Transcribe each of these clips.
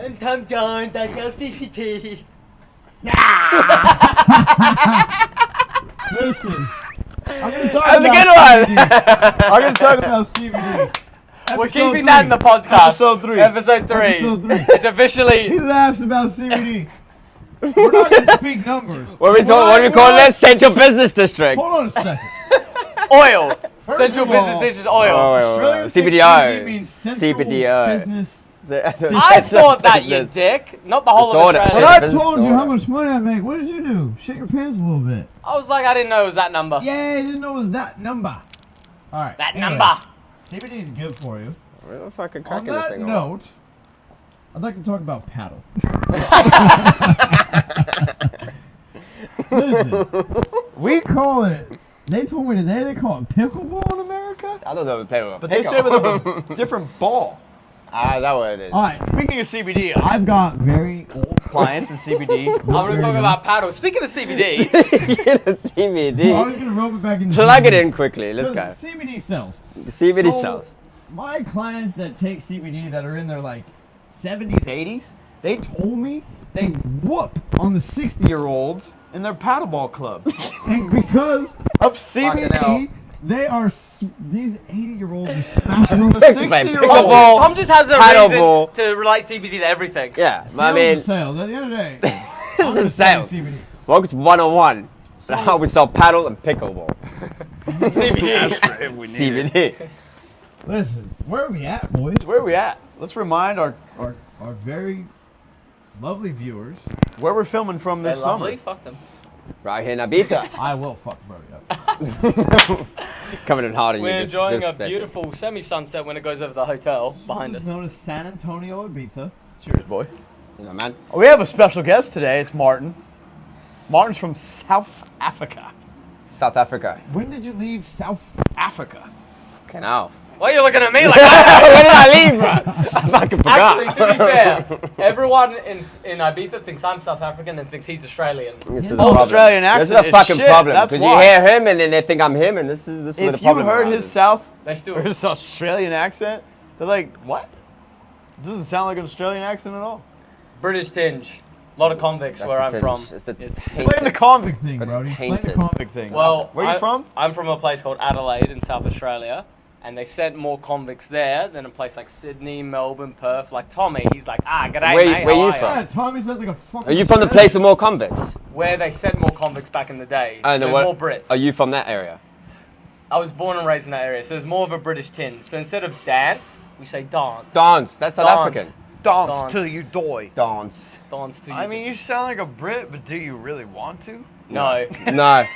And sometimes I go CBD. Listen, I'm going to talk That's a about good one. CBD. I'm going to talk about CBD. We're Episode keeping that in the 3. podcast. Episode 3. Episode 3. Episode 3. It's officially. He laughs about CBD. We're not going to speak numbers. What do we call this? Central Business District. Hold on a second. Oil. First Central of all, Business District oil. Australian CBDO. means Central CBDO. Business. I thought that, you dick. Not the whole Disorder. of When Australia. I told you how much money I make, what did you do? Shit your pants a little bit. I was like, I didn't know it was that number. Yeah, I didn't know it was that number. All right. That anyway, number. CBD is good for you. We're fucking On cracking this that thing off. note, I'd like to talk about paddle. Listen, we call it. They told me today they call it pickleball in America. I don't know what paper. But they say with a different ball. Ah, that's what it is. All right, Speaking of CBD, I've got very old clients in CBD. I'm going to talk about paddle. Speaking of CBD, Get a I CBD. was gonna rope it back in. Plug it in quickly. Let's go. CBD sells. CBD So, cells. My clients that take CBD that are in their like 70s, 80s, they told me they whoop on the 60-year-olds in their paddleball club. and because of Fucking hell. CBD, they are these 80-year-olds are smashing on the Like 60-year-olds. pickleball. Tom just has a Paddleball. reason to relate CBD to everything. Yeah, Sales I mean, is sales. At the end of the day, this is sales. CBD. Welcome to 101. How we sell paddle and pickleball. CBD. CBD. Listen, where are we at, boys? Where are we at? Let's remind our Our very lovely viewers. where we're filming from They're this summer. lovely. Fuck them. Right here in Ibiza. I will fuck Brody up. Coming in hard on you We're this enjoying a session. beautiful semi-sunset when it goes over the hotel behind us. It's known as San Antonio, Ibiza. Cheers, boy. You know, man. We have a special guest today. It's Martin. Martin's from South Africa. South Africa. When did you leave South? Africa. Okay, now. Why are you looking at me like that? Where did I leave, bro? I fucking forgot. Actually, to be fair, everyone in Ibiza thinks I'm South African and thinks he's Australian. This is a Australian problem. This is accent a is fucking shit, problem. that's Because why. you hear him and then they think I'm him, and this is where the If you problem heard arises. his South They still. or his Australian accent, they're like, what? Doesn't sound like an Australian accent at all. British tinge. A lot of convicts That's where the I'm tinge. from. It's the It's- Explain the tainted. convict thing, But Brody. Explain the tainted. convict thing. Well, Where are you from? I'm from a place called Adelaide in South Australia, and they sent more convicts there than a place like Sydney, Melbourne, Perth. Like Tommy, he's like, g'day, Where- mate. where how you are from? ya?" Yeah, Tommy sounds like a fucking. Are you from the place of more convicts? Where they sent more convicts back in the day. And so what- more Brits. Are you from that area? I was born and raised in that area, so there's more of a British tinge. So instead of dance, we say dance. Dance. That's South Dance. African. Dance Dance. till you die. Dance. Dance to you. I mean, you sound like a Brit, but do you really want to? no. No.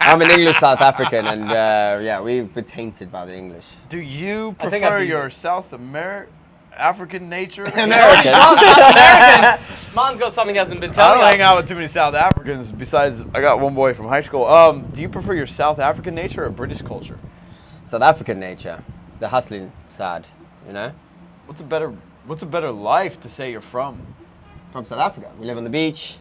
I'm an English South African, and yeah, we've been tainted by the English. Do you I think prefer I'd be- your South African nature? American. American. Martin's got something he hasn't been I telling don't us. hang out with too many South Africans. Besides, I got one boy from high school. Do you prefer your South African nature or British culture? South African nature. The hustling side, you know? What's a better life to say you're from? From South Africa. We live on the beach,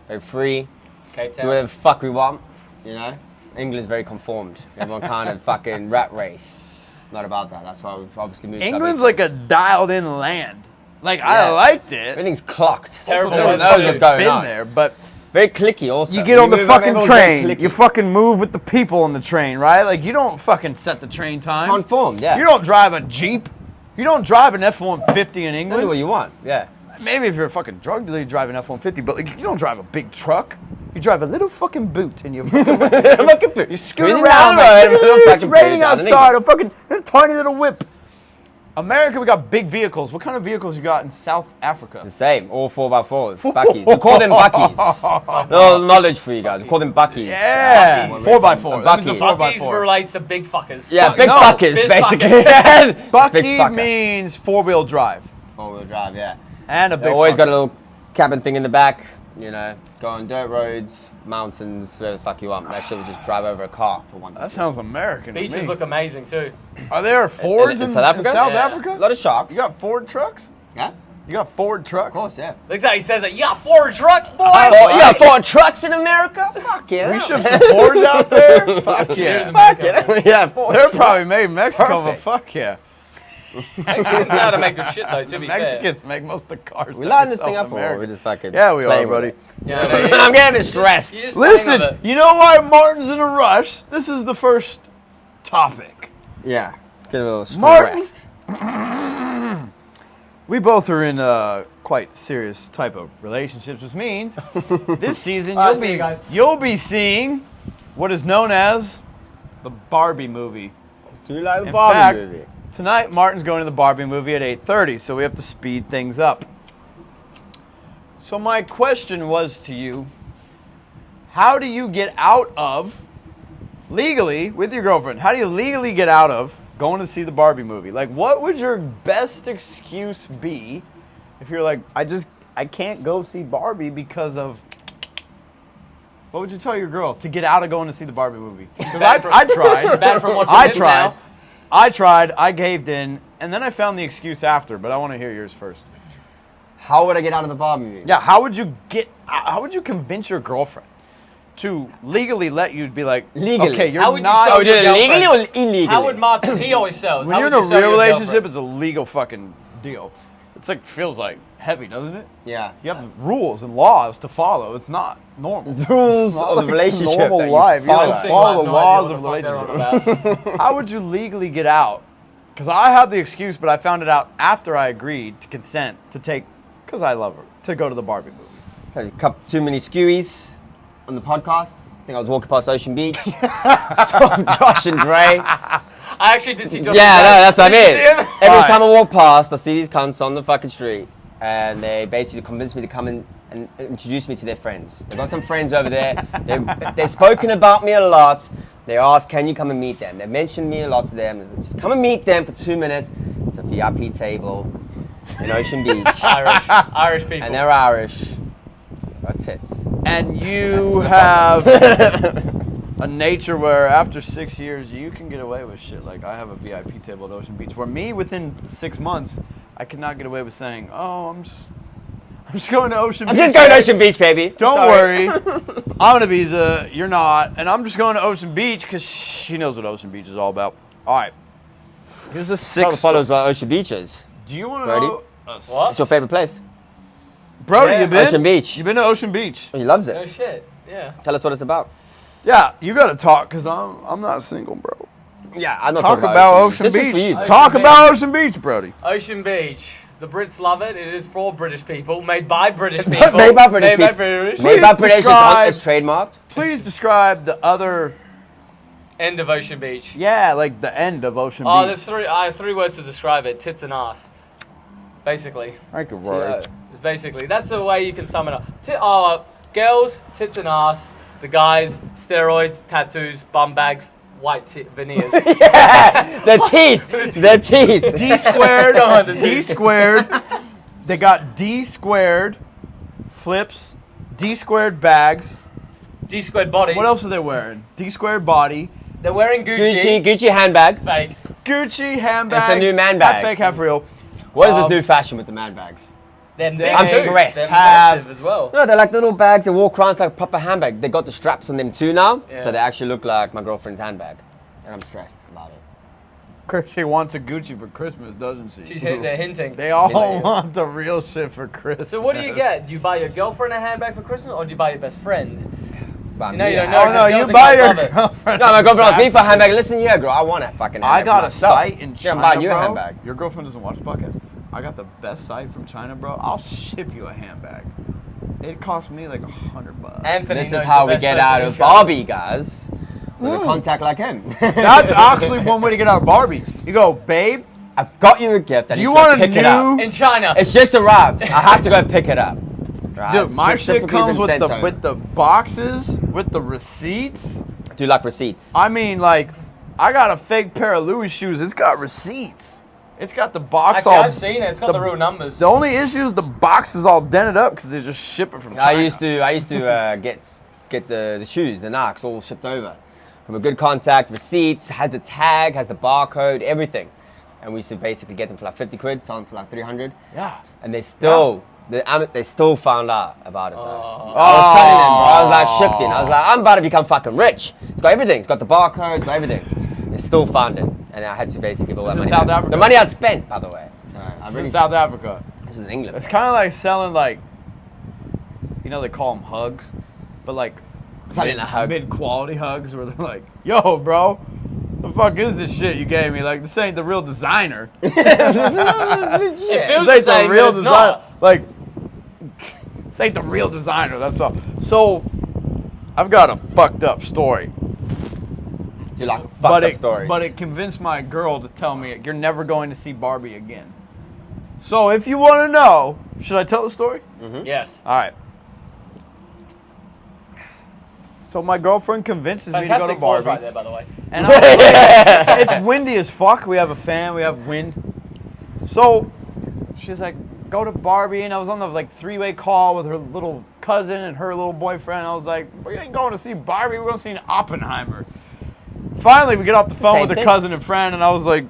very free, Cape do Town. whatever the fuck we want, you know? England's very conformed. Everyone kind of fucking rat race. Not about that. That's why we've obviously moved England's to like a dialed-in land. Like I Yeah. liked it. Everything's clocked. Terrible Everyone weather knows too. what's going Been on. there, but Very clicky also. you get on the move up, fucking everyone's very train. clicky. You fucking move with the people on the train, right? Like you don't fucking set the train times. Conformed, yeah. You don't drive a Jeep. You don't drive an F-150 in You do England. what you want, yeah. Maybe if you're a fucking drug dealer, you drive an F-150, but like, you don't drive a big truck. You drive a little fucking boot and you Fucking boot. you scoot Cruising around down the road, like, a little it's fucking raining boot down in outside, a tiny little whip. America, we got big vehicles. What kind of vehicles you got in South Africa? The same, all 4x4s, buckies. We call them buckies. No knowledge for you guys. We call them buckies. Yeah, Buckies. 4x4. That means a Bucky. 4x4. Buckies relates to big fuckers. Yeah, big No, buckers, biz basically. Bucky Big fucker. means four-wheel drive Four-wheel drive, yeah. and a They big. always got a fucker. little cabin thing in the back, you know, go on dirt roads, mountains, wherever the fuck you want. That shit would just drive over a car for one. That sounds American. to Beaches me. look amazing too. Are there Fords in South Africa? South Yeah. Africa? A lot of sharks. You got Ford trucks? Yeah, You got Ford trucks? of course, yeah. Looks like he says that. You got 4 trucks, boy. Oh, you got 4 trucks in America? Fuck yeah. We ship some Fords out there? Fuck yeah. Here's Fuck America. yeah. Yeah, 4 They're probably made in Mexico, Perfect. but fuck yeah. Mexicans know how to make good shit though. To be Mexicans make most of the cars. We that lined they this thing sell in up, or America. we're just fucking. Yeah, we are, playing buddy. with it? fair. Yeah, I'm getting stressed. You're just playing with Listen, it. you know why Martin's in a rush? This is the first topic. Yeah. Get a little Martin. stressed. We both are in quite serious type of relationships, which means this season All right, see you guys. you'll be seeing what is known as the Barbie movie. Do you like the In Barbie fact, movie? Tonight, Martin's going to the Barbie movie at 8:30, so we have to speed things up. So my question was to you, how do you get out of, legally, with your girlfriend, how do you legally get out of going to see the Barbie movie? Like, what would your best excuse be if you're like, I can't go see Barbie because of, what would you tell your girl to get out of going to see the Barbie movie? Because I tried. Bad from watching I this tried. now. I tried. I caved in, and then I found the excuse after. But I want to hear yours first. How would I get out of the Barbie movie? Yeah. How would you convince your girlfriend to legally let you be like, Legally? okay, you're How would you not. sell Oh, your did it legally or girlfriend? illegally? How would Martin? He always sells. when How you're in would a you sell real your relationship, girlfriend? it's a legal fucking deal. It's like feels like heavy, doesn't it? Yeah. You have rules and laws to follow. It's not normal. The rules It's not of the like relationship Normal that you life. You follow. gotta Single, I follow have the no laws idea of what the fuck they're relationship. on about. How would you legally get out? Because I had the excuse, but I found it out after I agreed to consent to take, because I love her, to go to the Barbie movie. So a couple too many skewies on the podcast. I think I was walking past Ocean Beach. Saw Josh and Dre. I actually did see Josh. Yeah, no, that's what I Did you mean. see him? Every Alright. time I walk past, I see these cunts on the fucking street, and they basically convinced me to come in and introduce me to their friends. They've got some friends over there. They've spoken about me a lot. They asked, can you come and meet them? They mentioned me a lot to them. They said, just come and meet them for 2 minutes. It's a VIP table in Ocean Beach. Irish people. And they're Irish. Got tits. And you have a nature where after 6 years, you can get away with shit. Like, I have a VIP table at Ocean Beach where me, within 6 months, I could not get away with saying, oh, I'm just going to Ocean I'm Beach. just going to babe. Ocean Beach, baby. Don't Sorry. worry. I'm in Ibiza. You're not. And I'm just going to Ocean Beach because she knows what Ocean Beach is all about. All right. Here's a Tell the six. followers what Ocean Beach is. Do you want to Brody? know? What? What's your favorite place? Brody, Yeah. you been? Ocean Beach. You been to Ocean Beach? Oh, he loves No it. shit. Yeah. Tell us what it's about. Yeah, you got to talk because I'm not single, bro. Yeah, I'm not Talk talking about Ocean This Beach. is for you. Talk Ocean about Beach. Ocean Beach, Brody. Ocean Beach. The Brits love it. It is for British people. Made by British people. Made by British Made by people. British. Made by Please British, describe- it's trademarked. Please describe the other, End of Ocean Beach. yeah, like the end of Ocean Oh, Beach. there's I have three words to describe it. Tits and ass. Basically. Thank you, Yeah. It's basically. That's the way you can sum it up. Girls, tits and ass. The guys, steroids, tattoos, bum bags, white veneers. Yeah, the teeth. The teeth. D squared, Come on, the D D. squared. They got D squared flips, D squared bags. D squared body. What else are they wearing? D squared body, They're wearing Gucci. Gucci handbag. Fake. Gucci handbags. It's the new man Half bag. fake, half real. What is this new fashion with the man bags? They're big I'm too. stressed. They're Have- massive as well. No, they're like little bags. They walk around like proper handbag. They got the straps on them too now, Yeah. but they actually look like my girlfriend's handbag, and I'm stressed about it. She wants a Gucci for Christmas, doesn't she? They're hinting. They all Hinting. want the real shit for Christmas. So what do you get? Do you buy your girlfriend a handbag for Christmas, or do you buy your best friend? But See, now you don't yeah. know. Oh no, Girls you and buy guys your love it. girlfriend. No, my girlfriend asked me for a handbag. Listen here, girl, I want a fucking handbag. I got for a myself. site in Yeah, China, I'm buying you a bro. handbag. Your girlfriend doesn't watch the podcast. I got the best site from China, bro. I'll ship you a handbag. It cost me like $100. Anthony This knows is how the we best get person out to of shop. Barbie, guys. With a contact like him. That's actually one way to get out of Barbie. You go, babe, I've got you a gift. I do need you to go want a pick it up. new? In China. It's just arrived. I have to go pick it up. Right? Dude, my shit Specifically comes been with sent the home. with the boxes, with the receipts. Do you like receipts? I mean, like, I got a fake pair of Louis shoes. It's got receipts. It's got the box Actually, all. I've seen it. It's got the real numbers. The only issue is the box is all dented up because they just ship it from China. I used to get the shoes, the Narcs, all shipped over from a good contact, receipts, has the tag, has the barcode, everything. And we used to basically get them for like 50 quid, sell them for like 300. Yeah. And they still, they still found out about it though. Oh. I was selling them, bro. I was like shifting. I was like, I'm about to become fucking rich. It's got everything. It's got the barcode. It's got everything. They still found it. and I had to basically give all that This is money. South back. Africa? The money I spent, by the way. It's in South Africa. This is in England. It's kind of like selling like, you know, they call them hugs, but like Selling a hug. mid-quality hugs where they're like, yo, bro, the fuck is this shit you gave me? Like, this ain't the real designer. It feels This the ain't the same, real but it's designer. not. Like, this ain't the real designer. That's all. So, I've got a fucked up story. Do you like fucked up stories? But it convinced my girl to tell me you're never going to see Barbie again. So if you want to know, should I tell the story? Yes. All right. So my girlfriend convinces me to go to Fantastic balls Barbie. right there, by the way. And I was like, it's windy as fuck. We have a fan. We have wind. So she's like, go to Barbie. And I was on the like 3-way call with her little cousin and her little boyfriend. I was like, we ain't going to see Barbie. We're going to see an Oppenheimer. Finally, we get off the phone Same with her thing. cousin and friend. And I was like,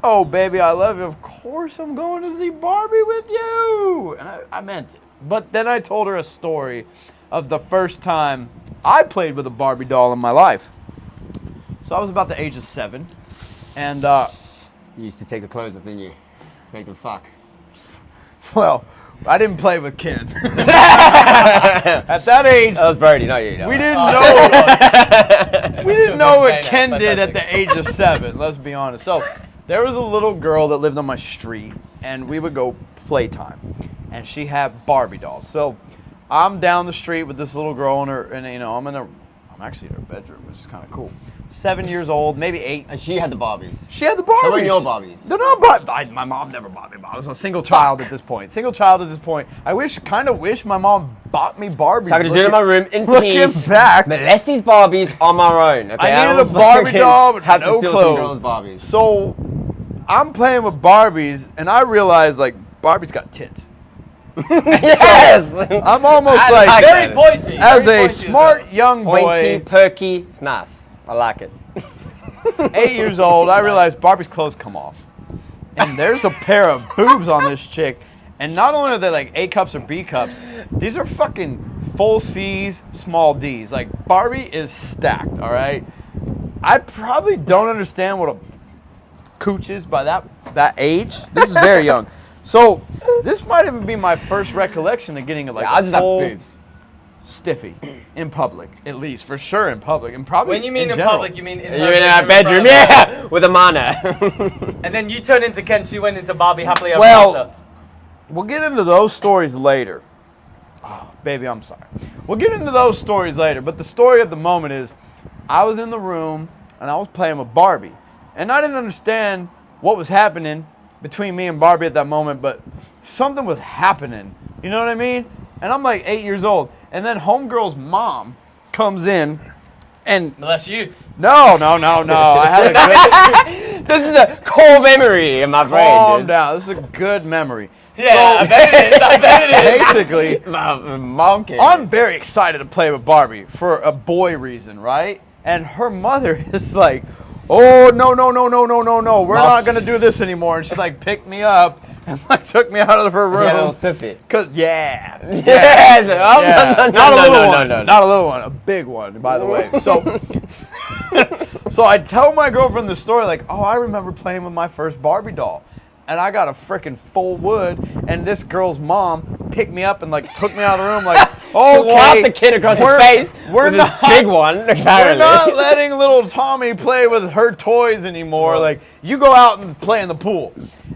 oh, baby, I love you. Of course I'm going to see Barbie with you. And I meant it. But then I told her a story of the first time I played with a Barbie doll in my life. So I was about the age of 7. And, You used to take the clothes off, didn't you? Make them fuck. well, I didn't play with Ken. At that age, That was Brody, not you. we didn't Oh, know. We didn't know what Okay, Ken that's did at fantastic. the age of 7, let's be honest. So there was a little girl that lived on my street, and we would go playtime. And she had Barbie dolls. So I'm down the street with this little girl, and you know, I'm actually in her bedroom, which is kind of cool. 7 years old, maybe 8. And she had the Barbies. She had the Barbies. They weren't your Barbies. They're not Barbies. My mom never bought me Barbies. I was a single child at this point. I kind of wish my mom bought me Barbies. So I could just do it in my room in looking peace. back, Molest these Barbies on my own. Okay? I needed don't a Barbie fucking doll with have no to steal clothes. some girls' Barbies. So I'm playing with Barbies, and I realize like Barbie's got tits. Yes. I'm almost I like, like Very that. pointy. as very a pointy smart well. young Pointy, boy, perky. It's nice. I like it. 8 years old, I realized Barbie's clothes come off. And there's a pair of boobs on this chick. And not only are they like A cups or B cups, these are fucking full C's, small D's. Like Barbie is stacked, all right? I probably don't understand what a cooch is by that age. This is very young. So this might even be my first recollection of getting like I a just have full boobs. stiffy in public, at least for sure in public, and probably When you mean in general. public, you mean in You're her in our bedroom, bedroom, in front of her. yeah, with a mana. And then you turned into Ken, she went into Barbie happily ever Well, after. we'll get into those stories later. Oh, baby, I'm sorry. We'll get into those stories later, but the story of the moment is I was in the room and I was playing with Barbie, and I didn't understand what was happening between me and Barbie at that moment, but something was happening. You know what I mean? And I'm like 8 years old, and then homegirl's mom comes in, and Unless you. no. I had a good This is a core memory in my brain. calm dude. down. This is a good memory. Yeah, I bet it is. I bet it is. Basically, My mom came. I'm very excited to play with Barbie for a boy reason, right? And her mother is like, oh, no. We're not going to do this anymore. And she like picked me up and like took me out of her room. Yeah, a little stiffy. Cause yeah. Yes. Oh, Yeah. no, Not a little no, one. no. Not a little one. A big one, by the way. So so I tell my girlfriend the story like, oh, I remember playing with my first Barbie doll. And I got a freaking full wood, and this girl's mom picked me up and like took me out of the room like, okay, Slapped the kid across the face we're with not- this big one. we're Apparently. not letting little Tommy play with her toys anymore. Like, you go out and play in the pool.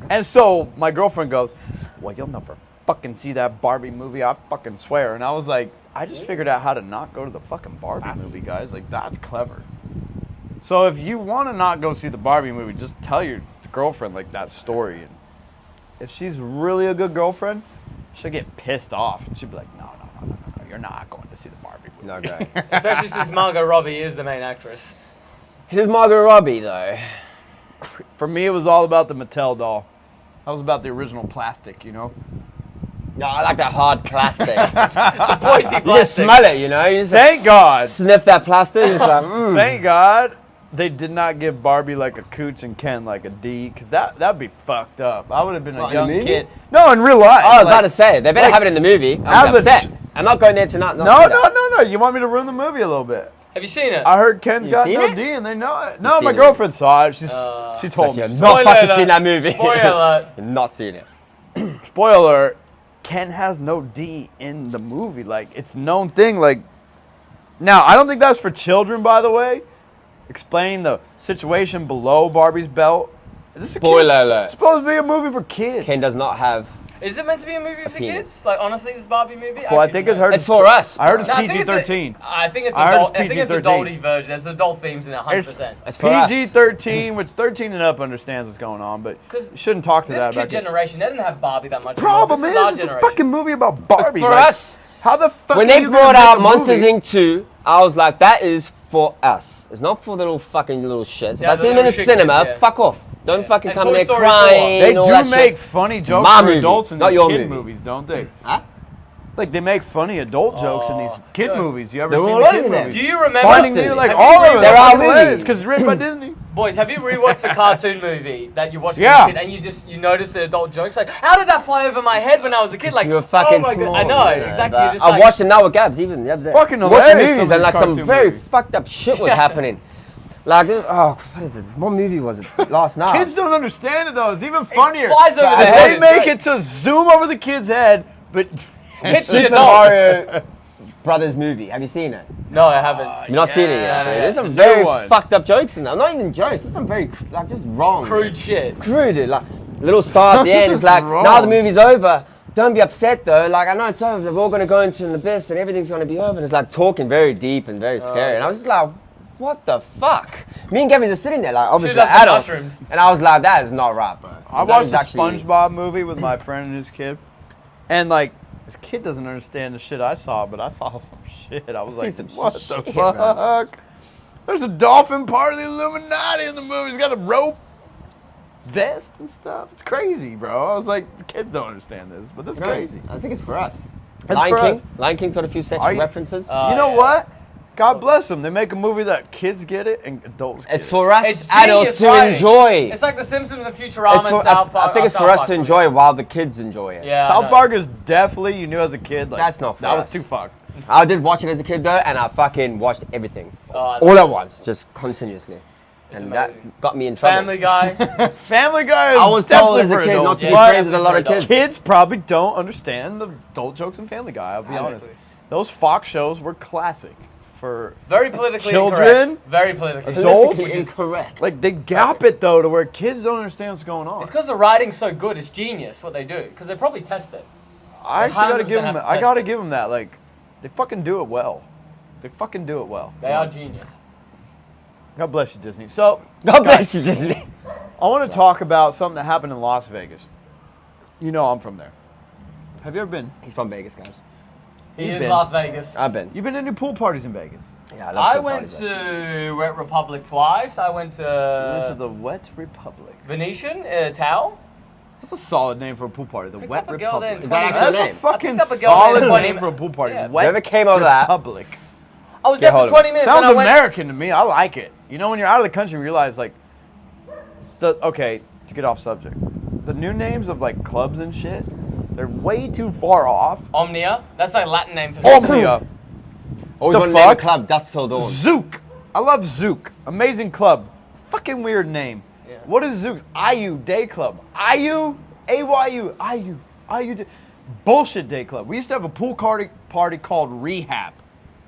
And so my girlfriend goes, well, you'll never fucking see that Barbie movie, I fucking swear. And I was like, I just figured out how to not go to the fucking Barbie movie, guys. Like, that's clever. So if you want to not go see the Barbie movie, just tell your girlfriend like that story. And if she's really a good girlfriend, she'll get pissed off. And she'll be like, no, you're not going to see the Barbie movie. No, great. Especially since Margot Robbie is the main actress. It is Margot Robbie, though. For me, it was all about the Mattel doll. That was about the original plastic, you know? No, I like that hard plastic. Pointy You just plastic. smell it, you know? You just Thank God. sniff that plastic. It's like, Thank God they did not give Barbie like a Cooch and Ken like a D, because that'd be fucked up. I would have been a What, in the young movie? kid. No, in real life. I was like- about to say, they better like, have it in the movie. I'm as a upset. ch- I'm not going there tonight. No. You want me to ruin the movie a little bit? Have you seen it? I heard Ken's got seen no it? D and they know it. No, seen my it? girlfriend saw it. She told You've me. not Spoiler fucking alert. seen that movie. Spoiler alert. You've not seen it. Spoiler alert, Ken has no D in the movie. Like, it's a known thing. Like, now, I don't think that's for children, by the way. Explaining the situation below Barbie's belt. This is Spoiler alert. It's supposed to be a movie for kids. Ken does not have. Is it meant to be a movie for penis. kids? Like, honestly, this Barbie movie? Well, I Actually, think no. it's heard. It's for us. I heard it's No, I think it's a- PG-13. I think it's I heard adult. it's I think it's PG-13. adult version. There's adult themes in it, 100%. It's for us. PG-13, which 13 and up understands what's going on, but 'Cause you shouldn't talk to This that kid about kids. generation, they didn't have Barbie that much. Problem anymore. This was our is, it's a generation. fucking movie about Barbie. for like, us. How the fuck? When are they you brought gonna make out a Monsters movie? Inc. 2, I was like, that is for us. It's not for the little fucking little shits. Yeah, If I see the them in the little shit cinema, kids, yeah. fuck off. Don't fucking And come Toy in there Story crying. They and all do that make shit. funny jokes My for movie, adults in not these your kid movie. movies, don't they? Huh? Like, they make funny adult jokes in these kid yeah. movies. You ever They're seen all the kid over there. movies? Do you remember? Finding Constantly. Nemo, like Have you all of them. rewatched- They're our Fucking hilarious, movies. because it's written by Disney. Boys, have you rewatched a cartoon movie that you watched Yeah. as a kid and you notice the adult jokes? Like, how did that fly over my head when I was a kid? Like, you were fucking oh my small. God. I know, you exactly. but You're just I like, watched it now with Gabs even the other day. Fucking Watching hilarious, movies some and of like these some cartoon very movies. fucked up shit was happening. Like, what is it? What movie was it? Last night. Kids don't understand it though. It's even funnier. flies over their They heads. make it to zoom over the kid's head, but Hits the Super adults. Mario Brothers movie. Have you seen it? No, I haven't. You've not seen it yet, Yeah, dude. yeah. There's some The very new one. fucked up jokes in there. Not even jokes. There's some very like just wrong. Crude man. shit. Crude, dude. Like little star at the end. It's Just like wrong. now the movie's over. Don't be upset though. Like I know it's over. We're all gonna go into an abyss and everything's gonna be over. And it's like talking very deep and very scary. And I was just like, what the fuck? Me and Gavin just sitting there like obviously Should've had adults. mushrooms. And I was like, that is not right, bro. I That watched is the actually- SpongeBob movie with my friend and his kid, and like this kid doesn't understand the shit I saw, but I saw some shit. I was Seen like, some what the shit, fuck? There's a dolphin part of the Illuminati in the movie. He's got a rope vest and stuff. It's crazy, bro. I was like, the kids don't understand this, but that's No, crazy. I think it's for us. It's Lion for King. us. Lion King taught a few Are sexual you- references. Oh, You know yeah. what? God bless them. They make a movie that kids get it and adults get It's it. for us It's adults genius to writing. enjoy. It's like The Simpsons and Futurama It's and for, South Park. I think it's for South us Park's to really enjoy good. while the kids enjoy it. Yeah. South I know. Park is definitely, you knew as a kid, like, That's not for that was us. too fucked. I did watch it as a kid though, and I fucking watched everything. Oh, I All love at it. once, just continuously. And amazing. that got me in trouble. Family Guy. Family Guy is I was told definitely as a for kid not adults, to be but friends with a lot of kids. Kids probably don't understand the adult jokes in Family Guy, I'll be honest. Exactly. Those Fox shows were classic for, Very politically Children? incorrect. Very politically Adults? Politically incorrect. like, they gap it though to where kids don't understand what's going on. It's because the writing's so good. It's genius what they do. Because they probably test it. I actually gotta 100% give them, have to I test gotta it. give them that, like, they fucking do it well. They fucking do it well. They are genius. God bless you, Disney. So, God bless you, Disney. I want to talk about something that happened in Las Vegas. You know I'm from there. Have you ever been? He's from Vegas, guys. He You've is been. Las Vegas. I've been. You've been to any pool parties in Vegas? Yeah, I love I pool went parties, though. to Wet Republic twice. I went We went to to the Wet Republic. Venetian, Tao. That's a solid name for a pool party. The Picked Wet up a girl there in Republic. Is that actually That's a a name? fucking I picked up a girl there solid in name 20 for a pool party. Yeah. Wet Whoever came out of that. Republic. I was Get there hold for of 20 it. minutes. Sounds and I went, American to me. I like it. You know, when you're out of the country, you realize, like, okay, to get off subject, the new names of, like, clubs and shit, they're way too far off. Omnia. That's like Latin name for something. Omnia. Always The want to name a fuck? club, Dust Till Dawn. Zook. I love Zook. Amazing club. Fucking weird name. Yeah. What is Zook's? IU Day Club. IU? AYU. IU. IU. Bullshit Day Club. We used to have a pool party called Rehab.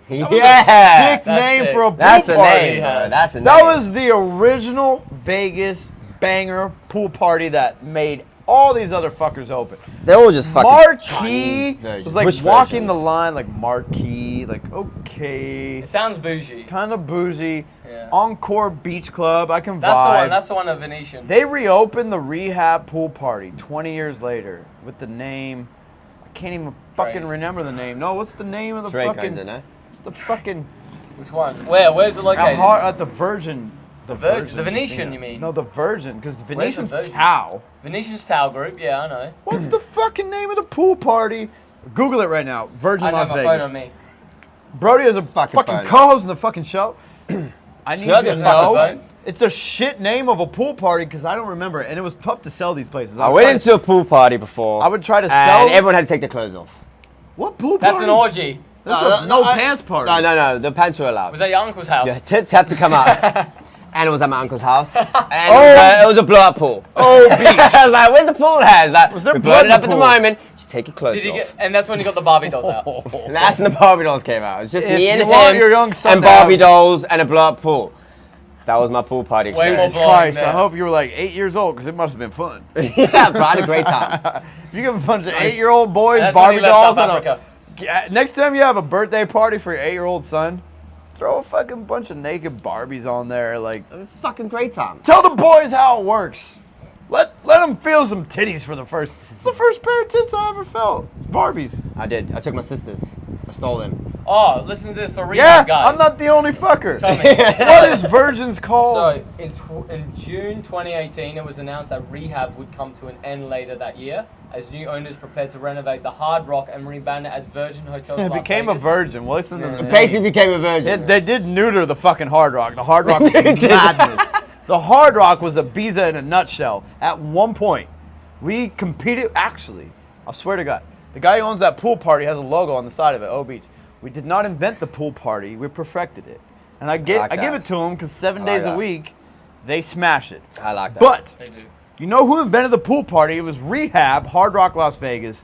That was a Yeah. sick That's name sick. for a pool That's a party. name, bro. That's a name. That was the original Vegas banger pool party that made all these other fuckers open. They're all just fucking Marquee Chinese versions. was like Bush walking the versions. line, like Marquee, like okay, It sounds bougie. kind of bougie. Yeah. Encore Beach Club, I can That's the vibe. one. That's the one of Venetian. They reopened the Rehab pool party 20 years later with the name. I can't even fucking Trace. remember the name. No, what's the name of the Drake fucking? owns it, no? It's the fucking Which one? Where's it located? at the Virgin. The Venetian, you mean? No, the Virgin, because the Venetian's Virgin? Tao. Venetian's Tao Group. Yeah, I know. What's the fucking name of the pool party? Google it right now. Virgin I Las have my Vegas. phone on me. Brody has a fucking phone. co-host in the fucking show. I need Shut you the to fucking know phone. it's a shit name of a pool party because I don't remember it, and it was tough to sell these places. I would went try into a pool party before. I would try to sell. And everyone had to take their clothes off. What pool party? That's an orgy. That's a no pants party. No. The pants were allowed. Was that your uncle's house? Yeah, tits have to come out. And it was at my uncle's house. And it was a blow-up pool. Oh, beach. I was like, where's the pool head? Like, Was there we blood blowed it in the up at the pool? moment. Just take your clothes Did you off. get? And that's when you got the Barbie dolls out. And that's when the Barbie dolls came out. It was just If me and you want him your young son and to have- Barbie dolls and a blow-up pool. That was my pool party Way more experience. blowing Christ, I there. hope you were like 8 years old because it must have been fun. Yeah, bro, I had a great time. If you give a bunch of 8-year-old boys That's when Barbie he left dolls, South and Africa. next time you have a birthday party for your 8-year-old son, throw a fucking bunch of naked Barbies on there. Like, Fucking great time. tell the boys how it works. Let them feel some titties for the first. It's the first pair of tits I ever felt. It's Barbies. I did. I took my sisters. I stole them. Oh, listen to this for Yeah, rehab, guys. I'm not the only fucker. Tell me. What is virgins called? So in June 2018, it was announced that rehab would come to an end later that year, as new owners prepared to renovate the Hard Rock and rebrand it as Virgin Hotels It Las became a Vegas. virgin. Well, listen to the name. Basically became a virgin. They did neuter the fucking Hard Rock. The Hard Rock was madness. The Hard Rock was Ibiza in a nutshell. At one point, we competed. Actually, I swear to God, the guy who owns that pool party has a logo on the side of it. O Beach. We did not invent the pool party. We perfected it, and I give that. it to them because 7 I like days a that. week, they smash it. I like that. But They do. you know who invented the pool party? It was Rehab, Hard Rock, Las Vegas.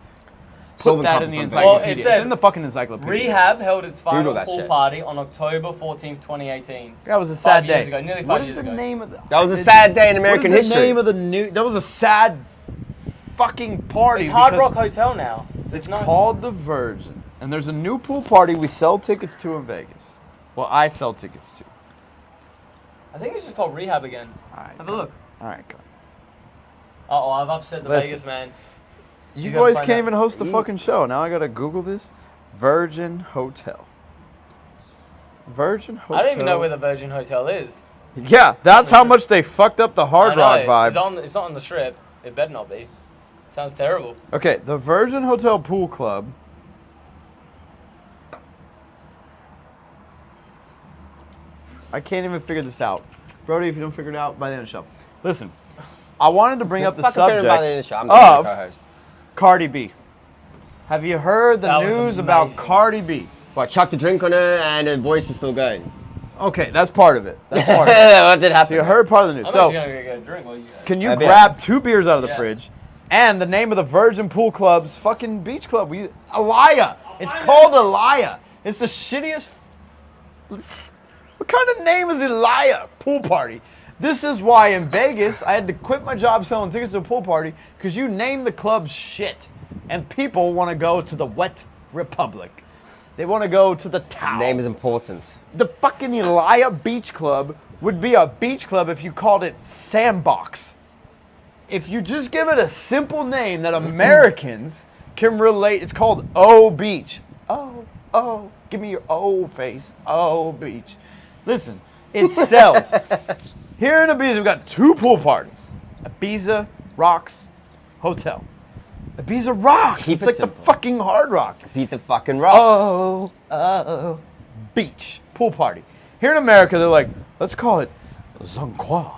So Put that in the Well, it encyclopedia. said it's in the fucking encyclopedia. Rehab held its final Google that pool shit. party on October 14th, 2018. That was a sad 5 years day. ago, nearly 5 What is years the ago. name of the? That was a sad day in American what is history. the name of the new? That was a sad fucking party. It's Hard because Rock Hotel now. It's not- called the Virgin, and there's a new pool party we sell tickets to in Vegas. Well, I sell tickets to. I think it's just called Rehab again. All right, Have a look. All right, go. Uh-oh, I've upset the Listen. Vegas man. You gotta boys find can't out. even host the fucking show. Now I gotta Google this. Virgin Hotel. Virgin Hotel. I don't even know where the Virgin Hotel is. Yeah, that's how much they fucked up the Hard I know, Rock vibe. It's not on the strip. It better not be. Sounds terrible. Okay, the Virgin Hotel Pool Club. I can't even figure this out. Brody, if you don't figure it out by the end of the show. Listen, I wanted to bring up the Fucking figure it out subject in the show. I'm the of co-host. Cardi B. Have you heard the That was news about amazing. Cardi B? What, chucked a drink on her and her voice is still going? Okay, that's part of it. That's part of it. What did happen? You heard part of the news. I'm So, actually gonna get a drink while you guys. can you A beer. grab 2 beers out of the Yes. fridge and the name of the Virgin Pool Club's fucking beach club? Alaya. It's called Alaya. It's the shittiest. What kind of name is Alaya? Pool party. This is why in Vegas I had to quit my job selling tickets to a pool party because you name the club shit, and people want to go to the Wet Republic. They want to go to the town. Name is important. The fucking Elia Beach Club would be a beach club if you called it Sandbox. If you just give it a simple name that Americans can relate, it's called O Beach. Oh, give me your O face. O Beach. Listen, it sells. Here in Ibiza, we've got 2 pool parties. Ibiza Rocks Hotel. Ibiza Rocks. Keep it's it like simple. the fucking Hard Rock. Beat the fucking rocks. Beach pool party. Here in America, they're like, let's call it Zangqua.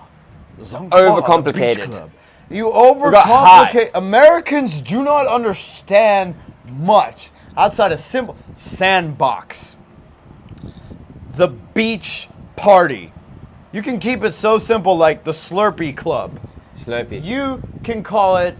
Overcomplicated. Beach Club. You got high. overcomplicate. Americans do not understand much outside of simple Sandbox. The beach party. You can keep it so simple, like the Slurpee Club. Slurpee. You can call it.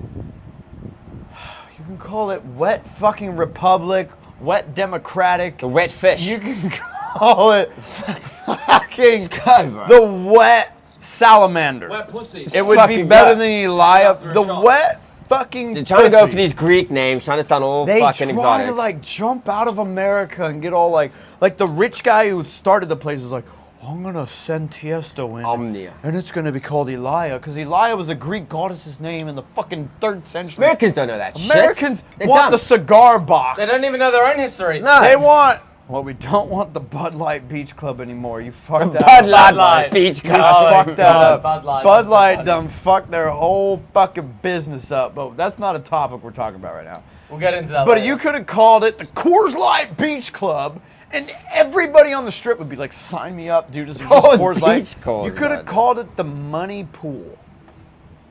You can call it Wet Fucking Republic, Wet Democratic. The wet fish. You can call it fucking Sky, bro. the Wet Salamander. Wet pussy. It would be fucking better gut. than Elia. After a The shot. Wet fucking. They're trying to go pussy. for these Greek names, trying to sound all They fucking try exotic. to like jump out of America and get all like the rich guy who started the place is like, I'm gonna send Tiesto in, Omnia. and it's gonna be called Elia because Elia was a Greek goddess's name in the fucking 3rd century. Americans don't know that shit. Americans They're want dumb. the cigar box. They don't even know their own history. No. They want. Well, we don't want the Bud Light Beach Club anymore. You fucked that Bud up. Light Beach You Club. Oh, fucked that God, up. Bud Light. Bud I'm so Light funny. done fucked their whole fucking business up. But that's not a topic we're talking about right now. We'll get into that But later. you could have called it the Coors Light Beach Club, and everybody on the strip would be like, "Sign me up, dude! This is Coors Coors Light." Beach Coors You could have Light. called it the Money Pool.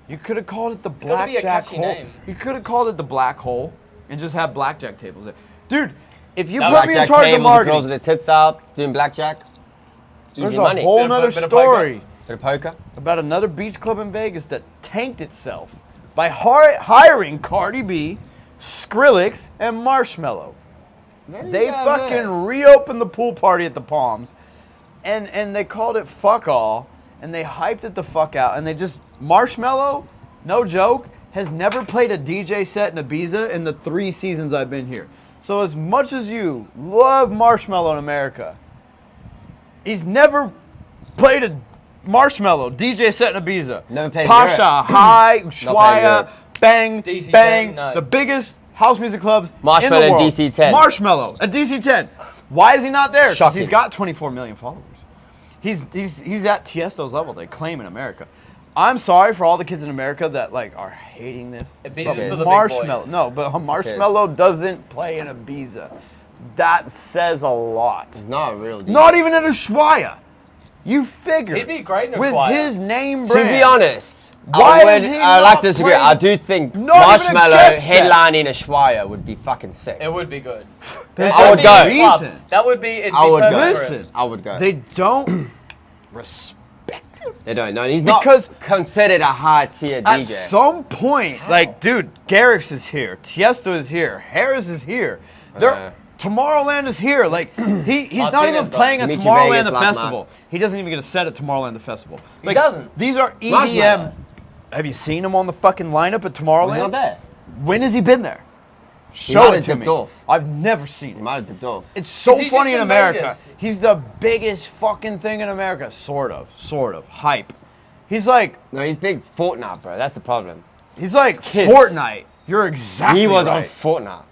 You could have called it the gotta be a Blackjack catchy Hole. name. You could have called it the Black Hole and just have blackjack tables there, dude. If you That put me in Blackjack charge of tables, the girls marketing, with their tits out, doing blackjack. there's Easy a money. whole Bit of- nother bit of story Bit of poker. about another beach club in Vegas that tanked itself by hiring Cardi B, Skrillex, and Marshmello. They fucking reopened the pool party at the Palms, and they called it Fuck All, and they hyped it the fuck out, and they just Marshmello, no joke, has never played a DJ set in Ibiza in the 3 seasons I've been here. So as much as you love Marshmello in America, he's never played a Marshmello DJ set in Ibiza. Never played in Pasha, Europe. High, played in Ushuaia, Europe. Bang, DC10, Bang, no. the biggest house music clubs in the Marshmello world. and DC10. Marshmello at DC10. Why is he not there? 'Cause Shocking. he's got 24 million followers. He's at Tiesto's level, they claim in America. I'm sorry for all the kids in America that like are hating this. Ibiza's But for the big Marshmello, boys. no, but Marshmello doesn't play in Ibiza. That says a lot. It's not a real deal. Not even in Ushuaia. You figure. He'd be great in with Ushuaia. his name To brand. be honest, Why I is would. he I like not to disagree. playing- I do think Not even a Marshmello guest set. headlining Ushuaia would be fucking sick. It would be good. There's I would That'd be go. his club. Reason. That would be. It'd be I would go. perfect for him. Listen, I would go. they don't respect him. They don't. No, he's not Because- considered a high tier At DJ. some point, like, dude, Garrix is here, Tiesto is here, Harris is here. Tomorrowland is here. Like, he's not Martinez even does. playing at Dimitri Tomorrowland Vegas, the Lachman. festival. He doesn't even get a set at Tomorrowland the festival. He Like, doesn't. These are EDM. Marshmello. Have you seen him on the fucking lineup at Tomorrowland? He's not there. When has he been there? might Show it have to dipped me. off. I've never seen He him. might have dipped off. It's so Is he funny just in in America. Vegas? He's the biggest fucking thing in America. Sort of. Hype. He's like No, he's big Fortnite, bro. That's the problem. kids. Fortnite. You're exactly He was right. on Fortnite.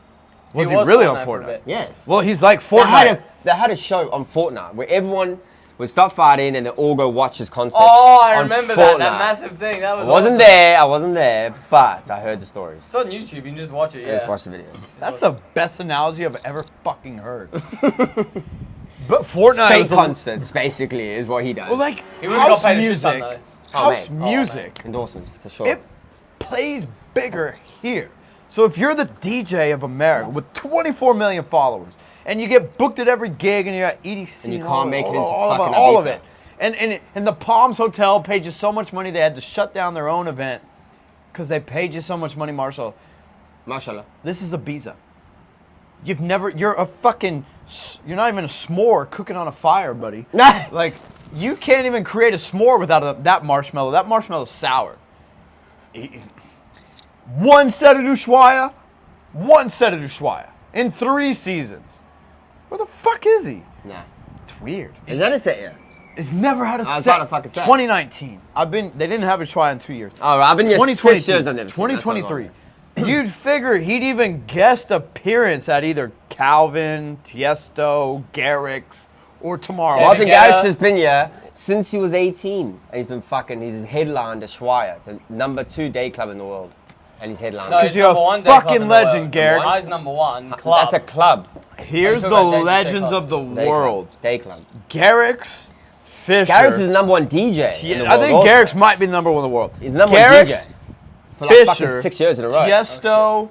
Was he was really on Fortnite for a Fortnite? bit. Yes. Well, he's like They Fortnite. had a show on Fortnite where everyone would stop fighting and they all go watch his concert. Oh, I on remember Fortnite. that massive thing. That was. I wasn't there, but I heard the stories. It's on YouTube. You can just watch it. I Yeah. watched the videos. That's the best analogy I've ever fucking heard. But Fortnite Fake is a- concerts, basically, is what he does. well, like He would have house got paid a shit ton music. though. Oh, House mate. Oh, music. endorsements, for sure. It plays bigger here. So if you're the DJ of America with 24 million followers and you get booked at every gig and you're at EDC And you and can't all, make it into all, fucking all of Ibiza. it, and the Palms Hotel paid you so much money they had to shut down their own event because they paid you so much money, Marshall. Mashallah. This is Ibiza. You're a fucking, you're not even a s'more cooking on a fire, buddy. Like, you can't even create a s'more without that marshmallow. That marshmallow's sour. One set of Ushuaia in 3 seasons. Where the fuck is he? Nah. It's weird. Is that a set yet? He's never had a it's set. not a fucking set. 2019. They didn't have Ushuaia in 2 years. Oh, I've been here 2022, 6 years. I've never seen it. That's what I'm 2023. You'd figure he'd even guest appearance at either Calvin, Tiesto, Garrix, or Tomorrow. David Martin Guetta. Garrix has been here since he was 18. And he's headlined Ushuaia, the number 2 day club in the world. And he's headlined. No, he's you're a number one day fucking club in the legend, world. Garrett. Guy's number one club. That's a club. Here's Are the you talking about legends day of the Day world. Club. Day club. Garrix, Fisher. Garrix is the number 1 DJ. in the I world think also. Garrix might be the number 1 in the world. He's the number 1 Garrix, DJ. For like fucking Fisher, 6 years in a row. Tiesto.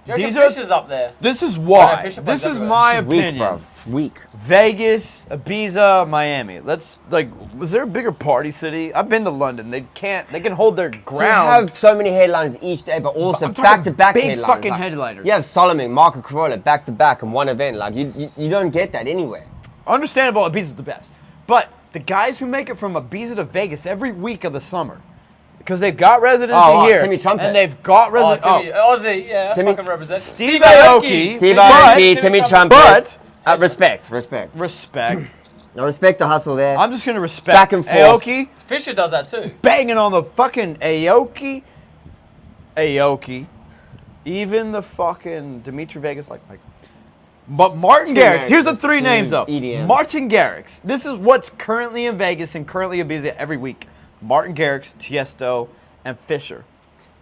Do you reckon These are- Fisher's up there? This is I why. know Fisher plays This is everywhere. my Weak, opinion. bro. Weak. Vegas, Ibiza, Miami. Was there a bigger party city? I've been to London. They can hold their To ground. have so many headlines each day, but also I'm talking back-to-back big headliners. fucking like, headliners. You have Solomon, Marco Carolla, back-to-back in one event. Like you don't get that anywhere. Understandable, Ibiza's the best. But the guys who make it from Ibiza to Vegas every week of the summer, because they've got residency here, Timmy Trumpet. and they've got Oh, residency. Aussie, yeah, Timmy- fucking represent. Steve Aoki. Steve But- Aoki, Timmy Trumpet. But Respect. respect. I respect the hustle there. I'm just gonna respect Back and forth. Aoki Fisher does that too. banging on the fucking Aoki. Even the fucking Dimitri Vegas like. But Martin Two Garrix. Here's the Garrixes, 3 names though. EDM. Martin Garrix. This is what's currently in Vegas and currently Ibiza every week. Martin Garrix, Tiesto, and Fisher.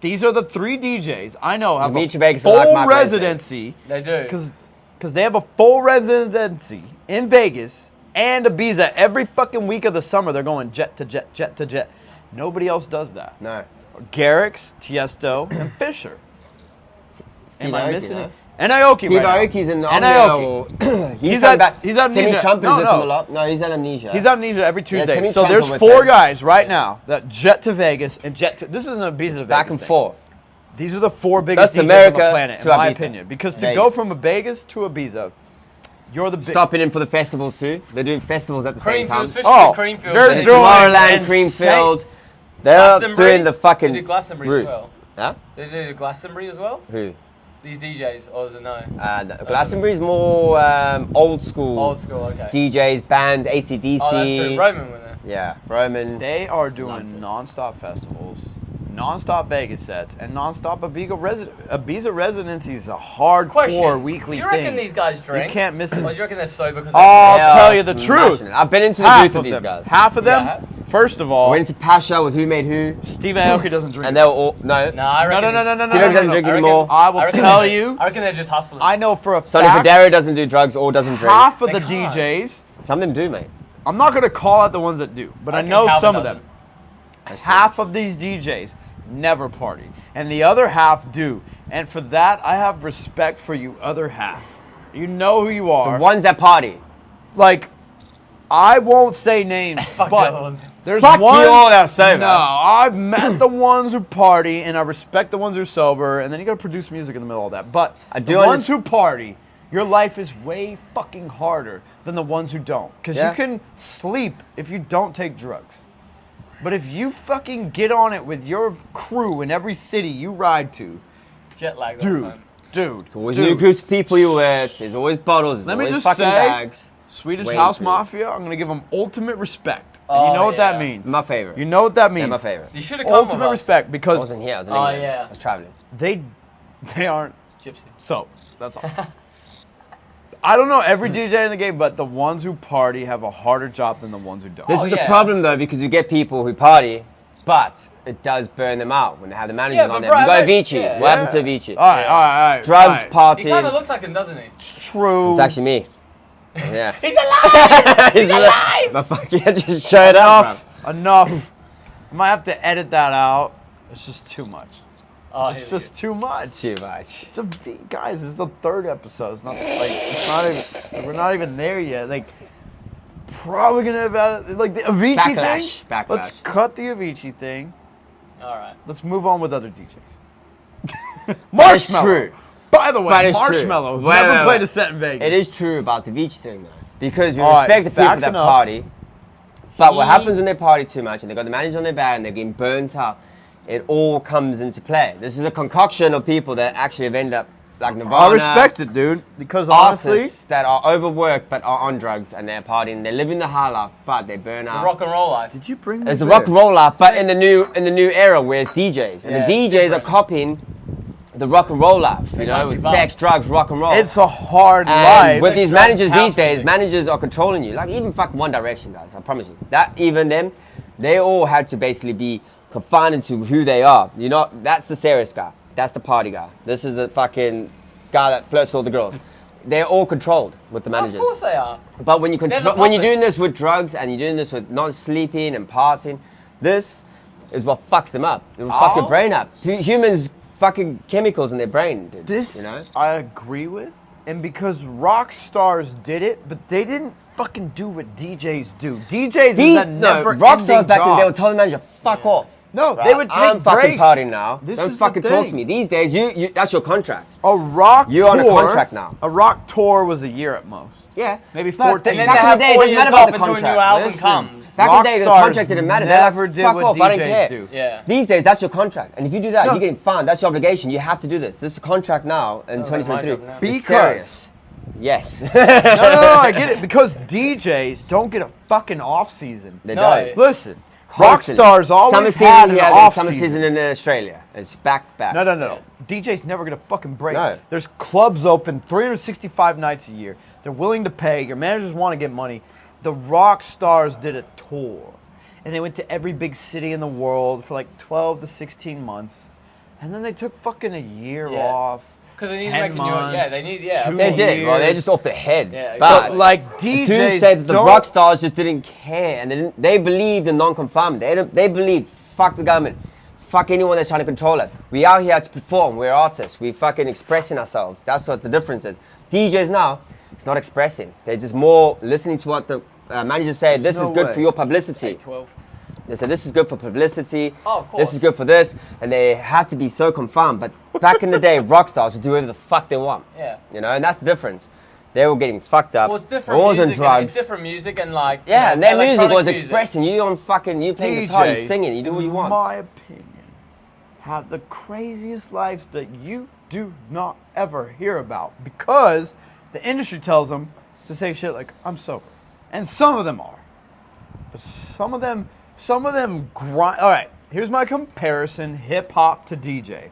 These are the 3 DJs I know have Dimitri a Vegas full are like my residency. They do. Because they have a full residency in Vegas and Ibiza every fucking week of the summer. They're going jet to jet, jet to jet. Nobody else does that. No. Garrix, Tiesto, and Fisher. Steve Am I Aoki, missing no? it? And Aoki Steve right now. Aoki's in And Omnia. Aoki. He's at- coming back. he's at Timmy Amnesia. Trumpet No, is with him no. a lot. No, he's at Amnesia. He's at Amnesia every Tuesday. Timmy So Trumpet there's with 4 them. guys right now that jet to Vegas and jet to. This isn't a Ibiza to Vegas. Back and thing. forth. These are the 4 biggest That's DJs on the America planet, in to my Ibiza. opinion. Because to Vegas. go from a Vegas to Ibiza, you're the big. Stopping in for the festivals too. They're doing festivals at the same time. Creamfields, especially Oh, Creamfields. they're And doing Tomorrowland, insane- Creamfield. They're doing the fucking They do Glastonbury route. as well. Huh? They do Glastonbury as well. Who? These DJs, or is it no? Glastonbury's more old school. Old school, okay. DJs, bands, AC/DC. Oh, that's true. Roman went there. Yeah, Roman. They are doing Loved it. non-stop festivals, non-stop Vegas sets, and non-stop Ibiza residency is a hardcore Question: weekly Do you reckon thing. these guys drink? You can't miss Or do it. you reckon they're sober because I'll They are tell you the smashing truth. it. I've been into the Half booth with of these them. guys. Half of them. Yeah. First of all, Went into Pasha with Who Made Who, Steve Aoki doesn't drink. and they were all no. No, I no, reckon no, no, it's- no, no, no, Steve no, Aoki doesn't drink I reckon- anymore. I will reckon tell they're- you. I reckon they're just hustlers. I know for a Sonny fact. Fodera doesn't do drugs or doesn't drink. Half of They the can't. DJs. Some of them do, mate. I'm not gonna call out the ones that do, but I reckon know Calvin some of doesn't. them. That's Half of these DJs never party, and the other half do. And for that, I have respect for you other half. You know who you the are. ones that party. Like, I won't say names, Fuck but that one. there's Fuck one. you all that sober. No, I've met the ones who party, and I respect the ones who are sober. And then you gotta produce music in the middle of that. But I the do ones who party, your life is way fucking harder than the ones who don't, because Yeah. you can sleep if you don't take drugs. But if you fucking get on it with your crew in every city you ride to, Jet lag. the whole dude, time. dude, Always dude, new groups of people you with. There's always bottles. There's Let me always just fucking say- bags. Swedish Waiting House for you. Mafia, I'm gonna give them ultimate respect. And Oh, you know what that yeah. means. My favorite. You know what that They're means. my favorite. You should have come Ultimate with us. respect I because wasn't here. I was in Oh, England. yeah. I was traveling. they aren't Gypsy. so. That's awesome. I don't know every DJ in the game, but the ones who party have a harder job than the ones who don't. This Oh, is the yeah. problem though, because you get people who party, but it does burn them out when they have the managers Yeah, on but there. bro, You got like- Avicii. yeah. What happened to Avicii? all right, all right, all right. Drugs, all right. He kind of partying. looks like him, doesn't he? True. It's actually me. Yeah. He's alive! He's alive! My fucking just showed up. Enough. I might have to edit that out. It's just too much. Oh, It's just too much. Too much. It's guys. This is the 3rd episode. It's not like it's not even. We're not even there yet. Like, probably gonna have like the Avicii Backlash, thing. backlash. Let's cut the Avicii thing. All right. Let's move on with other DJs. That is Marshmello. true. By the way, But it's true. Marshmello Wait, never wait, played wait. a set in Vegas. It is true about the Avicii thing though, because we All right, respect the people facts that enough. party. But what happens when they party too much and they got the manager on their back and they're getting burnt out? It all comes into play. This is a concoction of people that actually have ended up like Nirvana. I respect it, dude. Because honestly, Artists that are overworked but are on drugs and they're partying, they're living the high life, but they burn The out. rock and roll life. did you bring? It's me a rock there? and roll life, but in the new era where it's DJs, and Yeah, the it's DJs are different. copying the rock and roll life. You know, can't with keep up. sex, drugs, rock and roll. It's a hard And life. with these Like managers house these days, music. managers are controlling you. Like even fucking One Direction guys, I promise you. That even them, they all had to basically be confined into who they are. You know, that's the serious guy. That's the party guy. This is the fucking guy that flirts with all the girls. They're all controlled with the managers. Of course they are. But when you They're the when you're doing puppets. this with drugs and you're doing this with not sleeping and partying, this is what fucks them up. It will fuck your Oh. brain up. Humans fucking chemicals in their brain, dude. This you know. I agree with, and because rock stars did it, but they didn't fucking do what DJs do. DJs is a never rock stars back then, job. they would tell the manager, fuck off. No, Right? they would take I'm fucking breaks. partying now. This Don't is the fucking talk to thing. me. These days, you that's your contract. A rock You're tour, on a contract now. A rock tour was a year at most. Yeah. Maybe But 14. And then Back they in have the day, it 4 doesn't years matter about off the until a new contract. album Listen. comes. Back in Rock the day, the stars contract didn't matter. They're never like, did fuck what off, I don't DJs care. do. Yeah. These days, that's your contract. And if you do that, No. you're getting fined. That's your obligation. You have to do this. This is a contract now in Sounds like my 2023. job now. It's Because- serious. Yes. No, I get it. Because DJs don't get a fucking off season. They No. don't. Listen, rock Constantly. stars always summer had season an here, off summer season in Australia. It's back. No. DJ's never gonna fucking break. No. There's clubs open 365 nights a year. They're willing to pay. Your managers want to get money. The rock stars did a tour, and they went to every big city in the world for like 12 to 16 months, and then they took fucking a year Yeah. off. Because they need to 10 make a new months, Yeah, they need, yeah. 2 They did. Well, they're years. just off their head. Yeah, but But like DJs dude said that the don't- rock stars just didn't care, and they believed in non-conformity. They believed fuck the government, fuck anyone that's trying to control us. We out here to perform. We're artists. We fucking expressing ourselves. That's what the difference is. DJs now, it's not expressing. They're just more listening to what the managers say. This is good for your publicity. 12. They say this is good for publicity. Oh, of course. This is good for this, and they have to be so confined. But back in the day, rock stars would do whatever the fuck they want. Yeah. You know, and that's the difference. They were getting fucked up. Well, it's different always on music. drugs. It's different music and like. Yeah, and their music electronic was expressing. You playing guitar, you singing, you do what you want. In my opinion, have the craziest lives that you do not ever hear about because the industry tells them to say shit like, I'm sober. And some of them are. But some of them grind. All right, here's my comparison, hip-hop to DJ.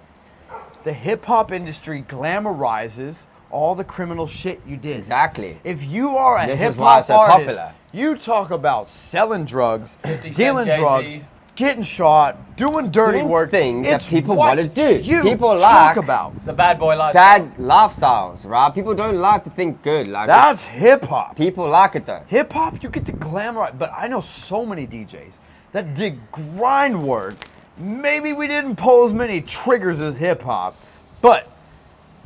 The hip-hop industry glamorizes all the criminal shit you did. Exactly. If you are a This is hip why hop it's so artist, popular. you talk about selling drugs, 50 Cent, dealing Jay-Z. drugs, getting shot, doing dirty Doing work. things that It's people what wanna do. You People talk like about. The bad boy lifestyle. Bad lifestyles, right? People don't like to think good. Like That's hip hop. people like it though. Hip hop, you get to glamorize. But I know so many DJs that did grind work. Maybe we didn't pull as many triggers as hip hop, but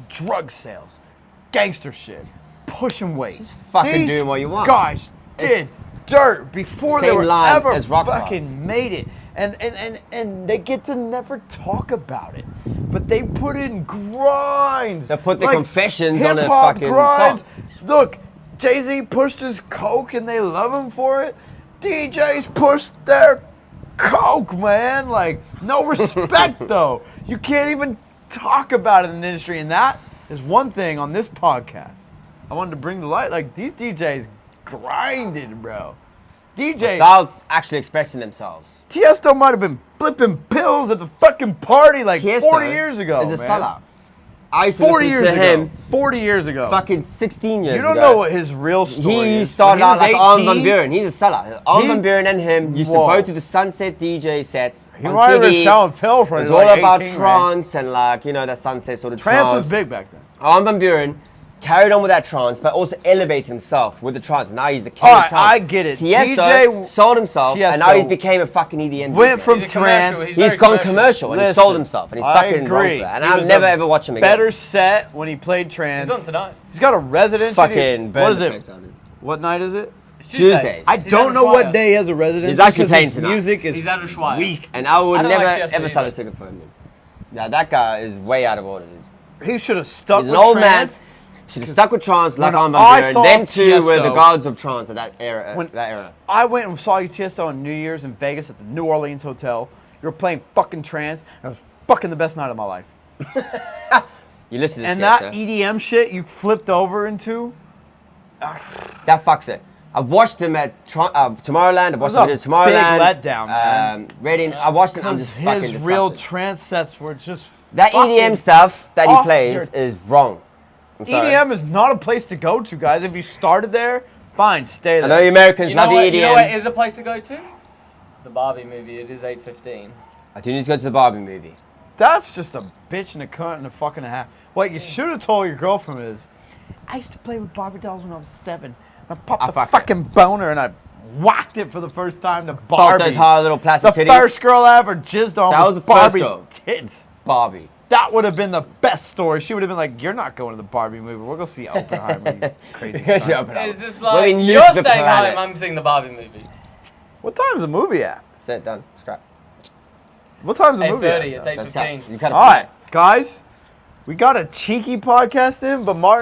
drug sales, gangster shit, pushing weight. Just fucking These doing what you want. Guys did dirt before they Same were line ever as rock fucking stars. made it. And they get to never talk about it. But they put in grinds. They put the confessions on a hip-hop fucking grinds. song. Look, Jay-Z pushed his coke and they love him for it. DJs pushed their coke, man. Like, no respect though. You can't even talk about it in the industry. And that is one thing on this podcast I wanted to bring to light. Like, these DJs grinded, bro. DJ Without actually expressing themselves. Tiesto might have been flipping pills at the fucking party like Tiesto 40 years ago. is a man. sellout. I used to 40 listen years to ago. him 40 years ago. fucking 16 years you ago. don't know what his real story He is. started When out like was Armin van 18, Buuren. He's a sellout. Armin van Buuren and him used to Whoa. go to the Sunset DJ sets He on might have been CD. selling pills for It was like all about 18, man. trance and like, you know, that Sunset sort of Trance was big back then. Armin van Buuren carried on with that trance, but also elevated himself with the trance. Now he's the king All of right, trance. I get it. Tiesto DJ sold himself, and now he became a fucking EDM. Went DJ. from He's a commercial. trance. He's He's very gone commercial. commercial and he Listen, sold himself, and he's I fucking wrong agree. for that. And He I'll was never a ever watch him again. Better set when he played trance. He's on tonight. He's got a residency. Fucking What is burn the it? place down, dude. What night is it? It's Tuesdays. I He's don't at know what Ushuaia. day he has a residency. He's actually 'cause playing his tonight. music is He's at Ushuaia. weak. And I would I don't never like Tiesto ever sell a either. ticket for him. Now that guy is way out of order, dude. He should have stuck He's with an old man. trance. Should have stuck with trance like when Armin I van saw Buuren. Them two were the Tiesto- gods of trance at that era. When- that era. I went and saw you Tiesto on New Year's in Vegas at the New Orleans Hotel. You were playing fucking trance. And it was fucking the best night of my life. You listen to this, And that Tiesto. EDM shit you flipped over into. That fucks it. I watched him at Tomorrowland. I watched That him was at a Tomorrowland. big letdown, man. Reading. I watched him. I'm Because just fucking his disgusted. real trance sets were just that fucking EDM stuff that he off plays your- is wrong. I'm sorry. EDM is not a place to go to, guys. If you started there, fine, stay I there. know you Americans You know love the what? EDM. You know what is a place to go to? The Barbie movie. It is 8:15. I do need to go to the Barbie movie. That's just a bitch and a cunt and a fucking a half. What you should have told your girlfriend is, I used to play with Barbie dolls when I was 7. I popped I the fucked fucking boner and I whacked it for the first time to Fuck Barbie. those hard little plastic the titties. first girl I ever jizzed on That was was the first Barbie's girl. tits. Barbie. That would have been the best story. She would have been like, "You're not going to the Barbie movie. We're going to see Oppenheimer." You crazy. Because cunt." Is this Well, like we nuked you're the staying planet. home? I'm seeing the Barbie movie. What time's the movie at? That's it, done. Scrap. What time's the movie 8:30. at? It's That's cut. 8:15. You cut it. All right, guys, we got a cheeky podcast in, but Martin.